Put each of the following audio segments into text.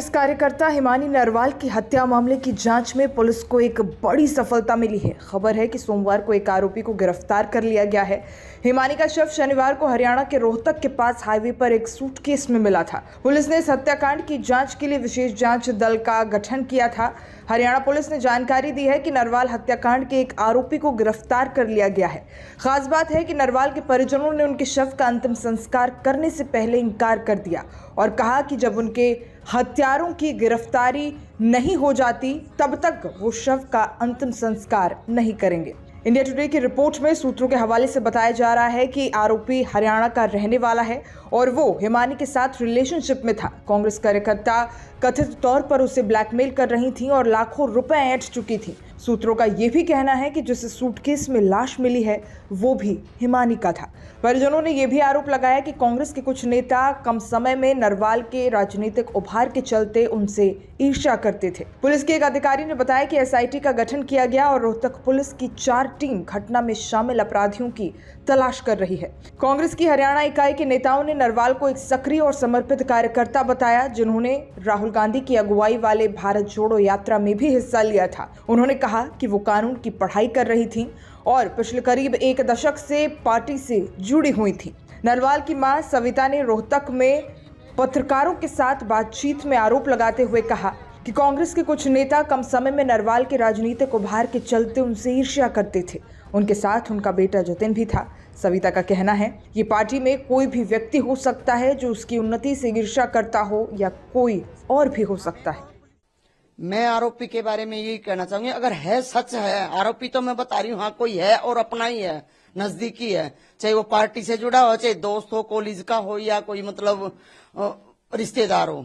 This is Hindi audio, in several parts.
कांग्रेस कार्यकर्ता हिमानी नरवाल की हत्या मामले की जांच में पुलिस को एक बड़ी सफलता मिली है। खबर है कि सोमवार को एक आरोपी को गिरफ्तार कर लिया गया है। हिमानी का शव शनिवार को हरियाणा के रोहतक के पास हाईवे पर एक सूटकेस में मिला था। पुलिस ने इस हत्याकांड की जांच के लिए विशेष जांच दल का गठन किया था। हरियाणा पुलिस ने जानकारी दी है कि नरवाल हत्याकांड के एक आरोपी को गिरफ्तार कर लिया गया है। खास बात है कि नरवाल के परिजनों ने उनके शव का अंतिम संस्कार करने से पहले इनकार कर दिया और कहा कि जब उनके हत्यारों की गिरफ्तारी नहीं हो जाती तब तक वो शव का अंतिम संस्कार नहीं करेंगे। इंडिया टुडे की रिपोर्ट में सूत्रों के हवाले से बताया जा रहा है कि आरोपी हरियाणा का रहने वाला है और वो हिमानी के साथ रिलेशनशिप में था। कांग्रेस कार्यकर्ता कथित तौर पर उसे ब्लैकमेल कर रही थी और लाखों रुपए ऐंठ चुकी थी। सूत्रों का ये भी कहना है कि जिस सूटकेस में लाश मिली है वो भी हिमानी का था। परिजनों ने यह भी आरोप लगाया कि कांग्रेस के कुछ नेता कम समय में नरवाल के राजनीतिक उभार के चलते उनसे ईर्ष्या करते थे। पुलिस के एक अधिकारी ने बताया कि एसआईटी का गठन किया गया और रोहतक पुलिस की 4 टीम घटना में शामिल अपराधियों की तलाश कर रही है। कांग्रेस की हरियाणा इकाई के नेताओं ने नरवाल को एक सक्रिय और समर्पित कार्यकर्ता बताया, जिन्होंने राहुल गांधी की अगुवाई वाले भारत जोड़ो यात्रा में भी हिस्सा लिया था। उन्होंने कहा कि वो कानून की पढ़ाई कर रही थी और पिछले करीब 1 दशक से पार्टी से जुड़ी हुई थी। नरवाल की मां सविता ने रोहतक में पत्रकारों के साथ बातचीत में आरोप लगाते हुए कहा कि कांग्रेस के कुछ नेता कम समय में नरवाल के राजनीतिक उभार के चलते उनसे ईर्ष्या करते थे। उनके साथ उनका बेटा जतिन भी था। सविता का कहना है, ये पार्टी में कोई भी व्यक्ति हो सकता है जो उसकी उन्नति से ईर्ष्या करता हो या कोई और भी हो सकता है। मैं आरोपी के बारे में यही कहना चाहूंगी, अगर है सच है आरोपी तो मैं बता रही हूँ, हाँ कोई है और अपना ही है, नजदीकी है, चाहे वो पार्टी से जुड़ा हो, चाहे दोस्त हो, कॉलेज का हो या कोई मतलब रिश्तेदार हो,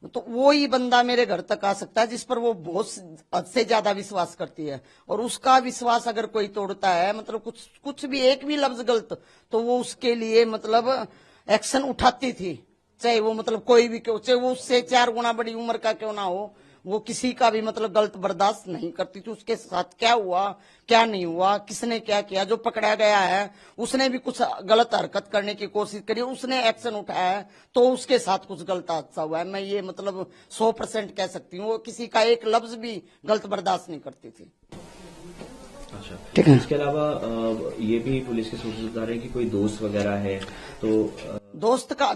तो वो ही बंदा मेरे घर तक आ सकता है जिस पर वो बहुत हद से ज्यादा विश्वास करती है। और उसका विश्वास अगर कोई तोड़ता है, मतलब कुछ भी एक भी लफ्ज गलत, तो वो उसके लिए मतलब एक्शन उठाती थी, चाहे वो मतलब कोई भी क्यों, चाहे वो उससे 4 गुना बड़ी उम्र का क्यों ना हो, वो किसी का भी मतलब गलत बर्दाश्त नहीं करती थी। उसके साथ क्या हुआ क्या नहीं हुआ, किसने क्या किया, जो पकड़ा गया है उसने भी कुछ गलत हरकत करने की कोशिश करी, उसने एक्शन उठाया है तो उसके साथ कुछ गलत हादसा हुआ है। मैं ये मतलब 100% कह सकती हूँ, वो किसी का एक लफ्ज भी गलत बर्दाश्त नहीं करती थी। अच्छा, ठीक है। इसके अलावा ये भी पुलिस के सोर्सेज बता रहे हैं कि कोई दोस्त वगैरह है, तो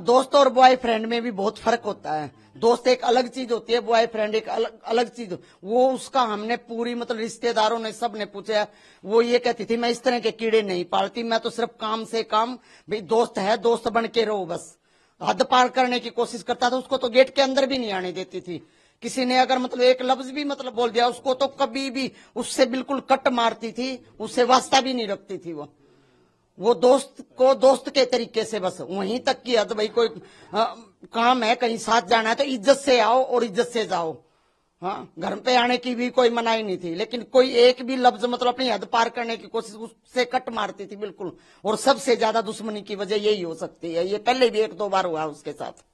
दोस्त और बॉयफ्रेंड में भी बहुत फर्क होता है। दोस्त एक अलग चीज होती है, बॉयफ्रेंड एक अलग चीज। वो उसका हमने पूरी मतलब रिश्तेदारों ने सब ने पूछा, वो ये कहती थी मैं इस तरह के कीड़े नहीं पालती, मैं तो सिर्फ काम से काम, भाई दोस्त है दोस्त बन के रहो बस। हद पार करने की कोशिश करता था, उसको तो गेट के अंदर भी नहीं आने देती थी। किसी ने अगर मतलब एक लफ्ज भी मतलब बोल दिया उसको तो कभी भी उससे बिल्कुल कट मारती थी, उससे वास्ता भी नहीं रखती थी। वो दोस्त को दोस्त के तरीके से बस वहीं तक की हद, भाई कोई काम है कहीं साथ जाना है तो इज्जत से आओ और इज्जत से जाओ। हाँ, घर पे आने की भी कोई मनाही नहीं थी, लेकिन कोई एक भी लफ्ज मतलब अपनी हद पार करने की कोशिश, उससे कट मारती थी बिल्कुल। और सबसे ज्यादा दुश्मनी की वजह यही हो सकती है, ये पहले भी 1-2 बार हुआ उसके साथ।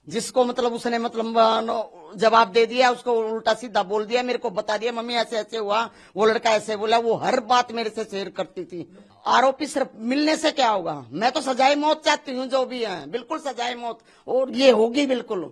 जिसको मतलब उसने मतलब जवाब दे दिया, उसको उल्टा सीधा बोल दिया, मेरे को बता दिया मम्मी ऐसे ऐसे हुआ, वो लड़का ऐसे बोला, वो हर बात मेरे से शेयर करती थी। आरोपी सिर्फ मिलने से क्या होगा, मैं तो सजाए मौत चाहती हूँ, जो भी है बिल्कुल सजाए मौत, और ये होगी बिल्कुल।